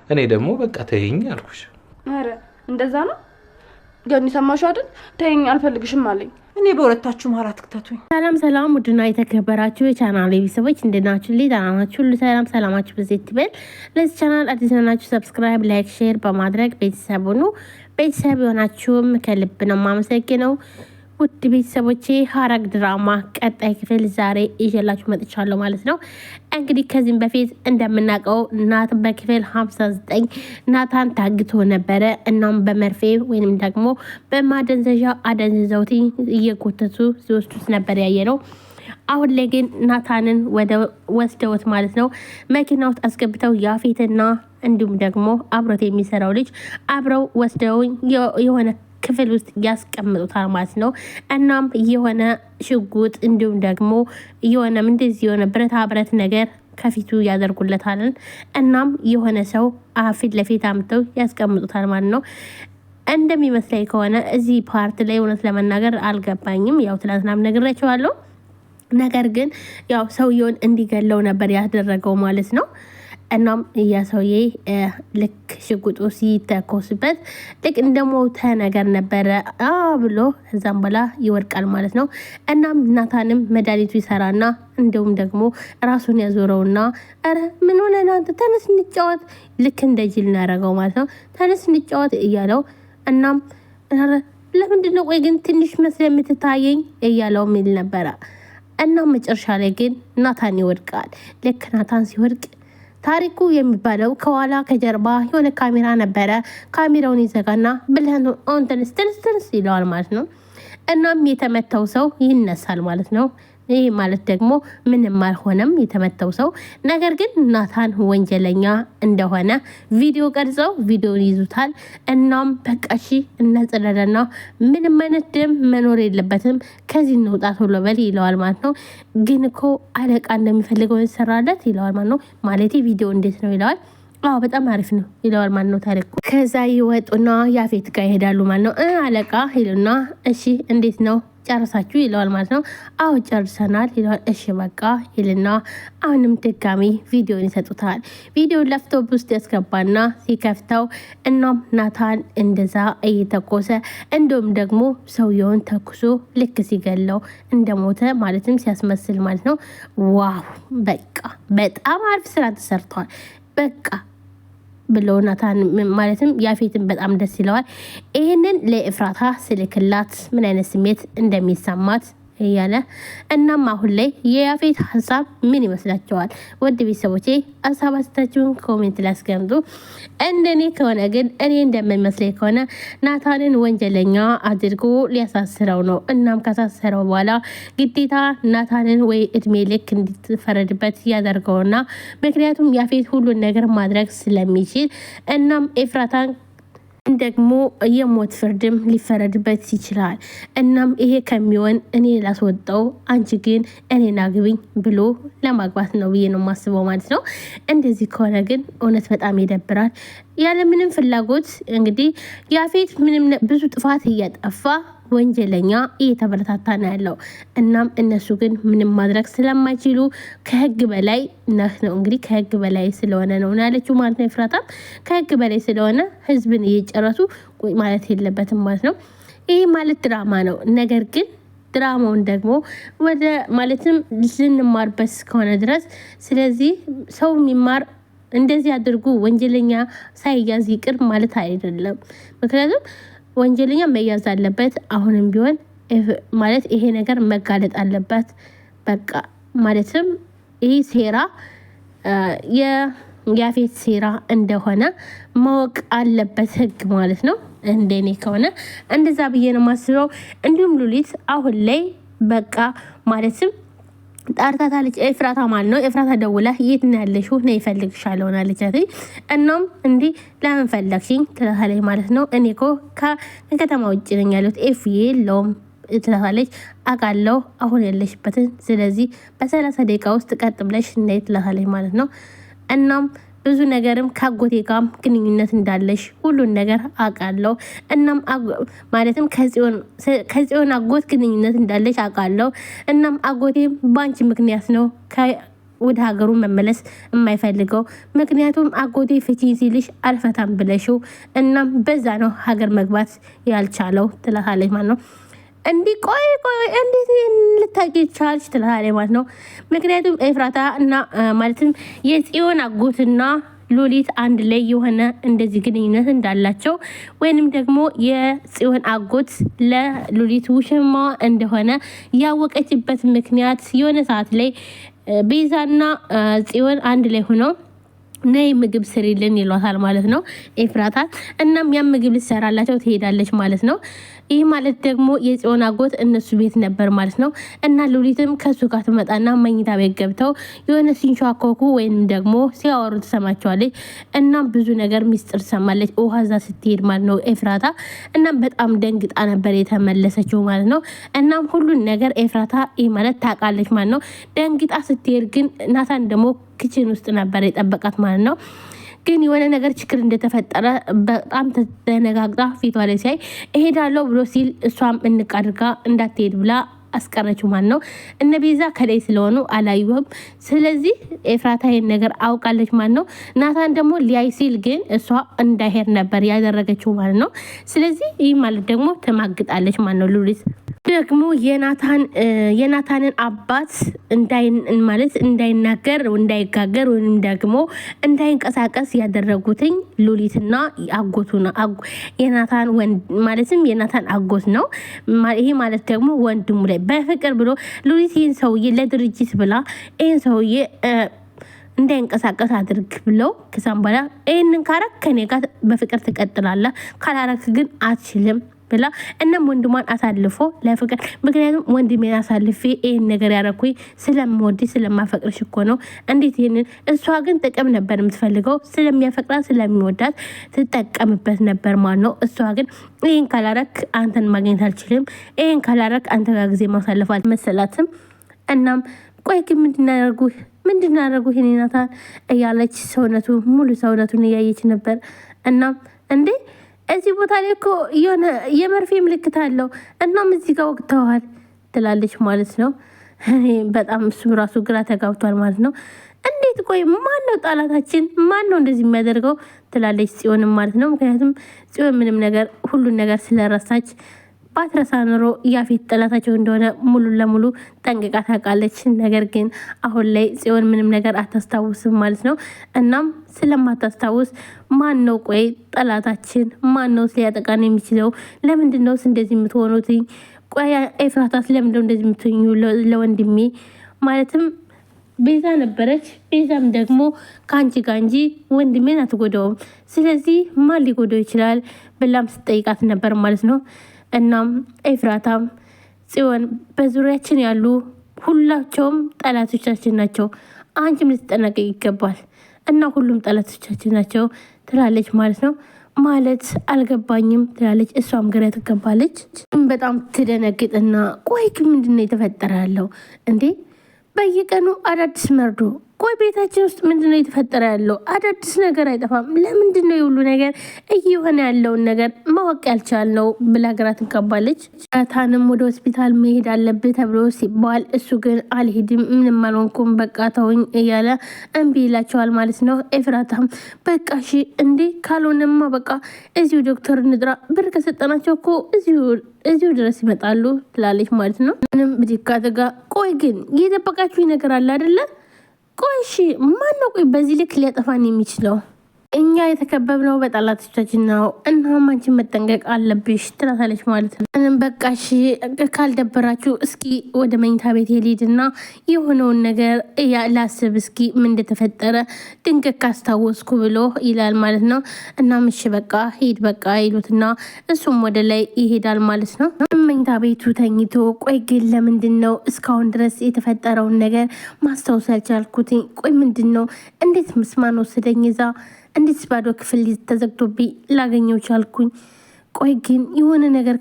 እኔ ደግሞ በቃ ተይኝ አልኩሽ። አረ እንደዛ ነው ገኒ፣ ሰማሽ አይደል? ተይኝ አልፈልግሽም አለኝ። እኔ በሁለታችሁ መሀል አትክተቱኝ። ሰላም ውድና የተከበራችሁ የቻናል ቤተሰቦች እንደናችሁ ሊዳናችሁ ሁሉ ሰላማችሁ በዚህ ትበል። ለዚህ ቻናል አዲስ ናችሁ ሰብስክራይብ፣ ላይክ፣ ሼር በማድረግ ቤተሰብ ሁኑ። ቤተሰብ የሆናችሁም ከልብ ነው የማመሰግነው። ውድ ቤተሰቦቼ ሐረግ ድራማ ቀጣይ ክፍል ዛሬ ይዤላችሁ መጥቻለሁ ማለት ነው። እንግዲህ ከዚህም በፊት እንደምናውቀው ናታን በክፍል 59 ናታን ታግቶ ነበረ። እናም በመርፌ ወይንም ደግሞ በማደንዘዣ አደንዝዘውት እየጎተቱ ሲወስዱት ነበር ያየ ነው። አሁን ላይ ግን ናታንን ወስደውት ማለት ነው መኪና ውስጥ አስገብተው ያፌትና እንዲሁም ደግሞ አብሮት የሚሰራው ልጅ አብረው ወስደው የሆነ ክፍል ውስጥ ያስቀምጡታል ማለት ነው። እናም የሆነ ሽጉጥ እንዲሁም ደግሞ የሆነ እንደዚህ የሆነ ብረት ነገር ከፊቱ ያደርጉለታል። እናም የሆነ ሰው ፊት ለፊት አምጥተው ያስቀምጡታል ማለት ነው። እንደሚመስለኝ ከሆነ እዚህ ፓርት ላይ እውነት ለመናገር አልገባኝም። ያው ትናንትናም ነግሬያቸዋለሁ። ነገር ግን ያው ሰውየውን እንዲገለው ነበር ያደረገው ማለት ነው። እናም ያ ሰውዬ ልክ ሽጉጡ ሲተኮስበት ልክ እንደሞተ ነገር ነበረ ብሎ እዛም በላ ይወድቃል ማለት ነው። እናም ናታንም መድኃኒቱ ይሰራና እንዲሁም ደግሞ ራሱን ያዞረውና ኧረ ምን ሆነ ናንተ ተነስ እንጫወት፣ ልክ እንደ ጅል እናደረገው ማለት ነው። ተነስ እንጫወት እያለው እናም ለምንድን ነው ቆይ ግን ትንሽ መስለ የምትታየኝ እያለው ሚል ነበረ። እናም መጨረሻ ላይ ግን ናታን ይወድቃል። ልክ ናታን ሲወድቅ ታሪኩ የሚባለው ከኋላ ከጀርባ የሆነ ካሜራ ነበረ። ካሜራውን ይዘጋና ብልህን ኦን ተንስ ይለዋል ማለት ነው። እናም የተመታው ሰው ይነሳል ማለት ነው። ይህ ማለት ደግሞ ምንም አልሆነም የተመታው ሰው። ነገር ግን ናታን ወንጀለኛ እንደሆነ ቪዲዮ ቀርጸው ቪዲዮን ይዙታል። እናም በቃሺ እነጽረደና ምንም አይነት ደም መኖር የለበትም ከዚህ እንውጣት ብሎ በል ይለዋል ማለት ነው። ግን እኮ አለቃ እንደሚፈልገው ይሰራለት ይለዋል ማለት ነው። ማለቴ ቪዲዮ እንዴት ነው ይለዋል። በጣም አሪፍ ነው ይለዋል ማለት ነው ታሪኩ። ከዛ ይወጡና ያፌት ጋር ይሄዳሉ ማለት ነው። አለቃ ይሉና እሺ እንዴት ነው ጨርሳችሁ ይለዋል ማለት ነው። አዎ ጨርሰናል ይለዋል። እሺ በቃ ይልና አሁንም ድጋሚ ቪዲዮን ይሰጡታል። ቪዲዮን ላፕቶፕ ውስጥ ያስገባና ሲከፍተው እናም ናታን እንደዛ እየተኮሰ እንዲሁም ደግሞ ሰውየውን ተኩሶ ልክ ሲገለው እንደሞተ ማለትም ሲያስመስል ማለት ነው። ዋው በቃ በጣም አሪፍ ስራ ተሰርቷል በቃ ብሎ ናታን ማለትም ያፌትን በጣም ደስ ይለዋል። ይህንን ለኤፍራታ ስልክላት ምን አይነት ስሜት እንደሚሰማት እያለ እናም አሁን ላይ የያፌት ሀሳብ ምን ይመስላችኋል? ውድ ቤተሰቦቼ ሀሳብ አስተያየታችሁን ኮሜንት ላይ አስቀምጡ። እንደኔ ከሆነ ግን እኔ እንደሚመስለኝ ከሆነ ናታንን ወንጀለኛ አድርጎ ሊያሳስረው ነው። እናም ካሳሰረው በኋላ ግዴታ ናታንን ወይ እድሜ ልክ እንዲፈረድበት ያደርገውና ምክንያቱም ያፌት ሁሉን ነገር ማድረግ ስለሚችል እናም ኤፍራታን ደግሞ የሞት ፍርድም ሊፈረድበት ይችላል። እናም ይሄ ከሚሆን እኔ ላስወጣው አንቺ ግን እኔን አግቢኝ ብሎ ለማግባት ነው ብዬ ነው የማስበው ማለት ነው። እንደዚህ ከሆነ ግን እውነት በጣም ይደብራል። ያለምንም ፍላጎት እንግዲህ ያፌት ምንም ብዙ ጥፋት እያጠፋ ወንጀለኛ እየተበረታታ ነው ያለው። እናም እነሱ ግን ምንም ማድረግ ስለማይችሉ ከህግ በላይ ነህ ነው እንግዲህ ከህግ በላይ ስለሆነ ነው ያለችው ማለት ነው። ኤፍራታም ከህግ በላይ ስለሆነ ህዝብን እየጨረሱ ማለት የለበትም ማለት ነው። ይህ ማለት ድራማ ነው። ነገር ግን ድራማውን ደግሞ ወደ ማለትም ልንማርበት እስከሆነ ድረስ ስለዚህ ሰው የሚማር እንደዚህ አድርጉ ወንጀለኛ ሳይያዝ ይቅር ማለት አይደለም። ምክንያቱም ወንጀለኛ መያዝ አለበት። አሁንም ቢሆን ማለት ይሄ ነገር መጋለጥ አለበት። በቃ ማለትም ይሄ ሴራ የያፌት ሴራ እንደሆነ ማወቅ አለበት ህግ ማለት ነው። እንደኔ ከሆነ እንደዛ ብዬ ነው የማስበው። እንዲሁም ሉሊት አሁን ላይ በቃ ማለትም ጣርታታለች ኤፍራታ ማለት ነው። ኤፍራታ ደውላ የት ነው ያለሽው? ነው ይፈልግሻለሁ አለቻት። እናም እንዲህ ለምን ፈለግሽኝ ትላታለች ማለት ነው። እኔ እኮ ከከተማ ውጭ ነኝ ያለሁት ኤፍዬ የለውም ትላታለች። አውቃለሁ አሁን ያለሽበትን፣ ስለዚህ በ30 ደቂቃ ውስጥ ቀጥ ብለሽ ነይ ትላታለች ማለት ነው። እናም ብዙ ነገርም ከአጎቴ ጋርም ግንኙነት እንዳለሽ ሁሉን ነገር አውቃለሁ። እናም ማለትም ከጽዮን አጎት ግንኙነት እንዳለሽ አውቃለሁ። እናም አጎቴም ባንቺ ምክንያት ነው ወደ ሀገሩ መመለስ የማይፈልገው ምክንያቱም አጎቴ ፍቺኝ ሲልሽ አልፈታም ብለሽው እናም በዛ ነው ሀገር መግባት ያልቻለው ትላታለች ማለት ነው። እንዲህ ቆይ እንዴት ልታቂ ቻልሽ ትላታለች ማለት ነው። ምክንያቱም ኤፍራታ እና ማለትም የጽዮን አጎትና ሉሊት አንድ ላይ የሆነ እንደዚህ ግንኙነት እንዳላቸው ወይንም ደግሞ የጽዮን አጎት ለሉሊት ውሽማ እንደሆነ ያወቀችበት ምክንያት የሆነ ሰዓት ላይ ቤዛና ጽዮን አንድ ላይ ሆነው ነይ ምግብ ስሪልን ይሏታል ማለት ነው ኤፍራታ። እናም ያን ምግብ ልትሰራላቸው ትሄዳለች ማለት ነው። ይህ ማለት ደግሞ የጽዮን አጎት እነሱ ቤት ነበር ማለት ነው። እና ሉሊትም ከሱ ጋር ትመጣና መኝታ ቤት ገብተው የሆነ ሲንሿኮኩ ወይም ደግሞ ሲያወሩ ትሰማቸዋለች። እናም ብዙ ነገር ሚስጥር ትሰማለች ውሃ እዛ ስትሄድ ማለት ነው ኤፍራታ። እናም በጣም ደንግጣ ነበር የተመለሰችው ማለት ነው። እናም ሁሉን ነገር ኤፍራታ ይህ ማለት ታውቃለች ማለት ነው። ደንግጣ ስትሄድ ግን ናታን ደግሞ ክችን ውስጥ ነበር የጠበቃት ማለት ነው። ግን የሆነ ነገር ችግር እንደተፈጠረ በጣም ተደነጋግጣ ፊቷ ላይ ሲያይ እሄዳለሁ ብሎ ሲል እሷም እንቅ አድርጋ እንዳትሄድ ብላ አስቀረችው ማለት ነው። እነ ቤዛ ከላይ ስለሆኑ አላዩም። ስለዚህ ኤፍራታ ይሄን ነገር አውቃለች ማለት ነው። ናታን ደግሞ ሊያይ ሲል ግን እሷ እንዳይሄድ ነበር ያደረገችው ማለት ነው። ስለዚህ ይህ ማለት ደግሞ ተማግጣለች ማለት ነው። ሉሊት ደግሞ የናታንን አባት እንዳይናገር እንዳይጋገር ወይም ደግሞ እንዳይንቀሳቀስ ያደረጉትኝ ሉሊትና አጎቱ ነው። የናታን አጎት ነው። ይሄ ማለት ደግሞ ወንድሙ ላይ በፍቅር ብሎ ሉሊት ይህን ሰውዬ ለድርጅት ብላ ይህን ሰውዬ እንዳይንቀሳቀስ አድርግ ብለው ከዛም በኋላ ይህንን ካረክ ከኔ ጋር በፍቅር ትቀጥላለህ፣ ካላረክ ግን አትችልም ብላ እናም ወንድሟን አሳልፎ ለፍቅር ምክንያቱም ወንድሜን አሳልፌ ይሄን ነገር ያረኩኝ ስለምወድሽ ስለማፈቅርሽ እኮ ነው። እንዴት ይሄንን እሷ ግን ጥቅም ነበር የምትፈልገው ስለሚያፈቅራት ስለሚወዳት ትጠቀምበት ነበር ማለት ነው። እሷ ግን ይሄን ካላረክ አንተን ማግኘት አልችልም፣ ይሄን ካላረክ አንተ ጋር ጊዜ ማሳለፍ አልመሰላትም። እናም ቆይ ግን ምንድናረጉ ይሄን ናታን እያለች ሙሉ ሰውነቱን እያየች ነበር። እናም እንዴ እዚህ ቦታ ላይ እኮ የሆነ የመርፌ ምልክት አለው እናም እዚህ ጋር ወቅተዋል ትላለች ማለት ነው። በጣም እሱ ራሱ ግራ ተጋብቷል ማለት ነው። እንዴት ቆይ ማን ነው ጠላታችን? ማን ነው እንደዚህ የሚያደርገው ትላለች ጽዮንም ማለት ነው። ምክንያቱም ጽዮን ምንም ነገር ሁሉን ነገር ስለረሳች ባትረሳ ኖሮ ያፌት ጠላታቸው እንደሆነ ሙሉ ለሙሉ ጠንቅቃ ታውቃለች። ነገር ግን አሁን ላይ ጽዮን ምንም ነገር አታስታውስም ማለት ነው። እናም ስለማታስታውስ ማን ነው ቆይ ጠላታችን? ማን ነው ሊያጠቃን የሚችለው? ለምንድን ነው እንደዚህ የምትሆኑት? ቆይ ኤፍራታስ ለምንድነው እንደዚህ የምትሆኙ ለወንድሜ? ማለትም ቤዛ ነበረች። ቤዛም ደግሞ ከአንቺ ጋር እንጂ ወንድሜን አትጎዳውም። ስለዚህ ማን ሊጎዳው ይችላል ብላም ስትጠይቃት ነበር ማለት ነው። እናም ኤፍራታም ጽዮን በዙሪያችን ያሉ ሁላቸውም ጠላቶቻችን ናቸው፣ አንቺም ልትጠነቀቅ ይገባል እና ሁሉም ጠላቶቻችን ናቸው ትላለች ማለት ነው። ማለት አልገባኝም ትላለች። እሷም ግራ ትገባለች። በጣም ትደነግጥና ቆይ ግን ምንድነው የተፈጠረ ያለው እንዴ? በየቀኑ አዳዲስ መርዶ። ቆይ ቤታችን ውስጥ ምንድነው የተፈጠረ ያለው? አዳዲስ ነገር አይጠፋም። ለምንድነው የሁሉ ነገር እየሆነ ያለውን ነገር ማወቅ ያልቻልነው ብላ ግራ ትጋባለች። ናታንም ወደ ሆስፒታል መሄድ አለብህ ተብሎ ሲባል እሱ ግን አልሄድም፣ ምንም አልሆንኩም፣ በቃ ተውኝ እያለ እምቢ ይላቸዋል ማለት ነው። ኤፍራታም በቃ እሺ እንዴ ካልሆነማ በቃ እዚሁ ዶክተር እንጥራ፣ ብር ከሰጠናቸው እኮ እዚሁ ድረስ ይመጣሉ ትላለች ማለት ነው። ምንም ብድካት ጋር ቆይ ግን የጠበቃችሁ ነገር አለ አይደለ? ቆይ እሺ ማነው ቆይ በዚህ ልክ ሊያጠፋን የሚችለው? እኛ የተከበብነው በጠላቶቻችን ነው። እናም አንቺን መጠንቀቅ አለብሽ ትላታለች ማለት ነው። በቃ እሺ ካልደበራችሁ እስኪ ወደ መኝታ ቤት ሄድና የሆነውን ነገር ላስብ እስኪ ምን እንደተፈጠረ ድንገት ካስታወስኩ ብሎ ይላል ማለት ነው። እናም እሺ በቃ ሂድ በቃ ይሉትና እሱም ወደ ላይ ይሄዳል ማለት ነው። መኝታ ቤቱ ተኝቶ ቆይ ግን ለምንድን ነው እስካሁን ድረስ የተፈጠረውን ነገር ማስታወስ ያልቻልኩት? ቆይ ምንድን ነው እንዴት ምስማን ወሰደኝ እዛ እንዴት ባዶ ክፍል ተዘግቶብኝ ላገኘው ቻልኩኝ? ቆይ ግን የሆነ ነገር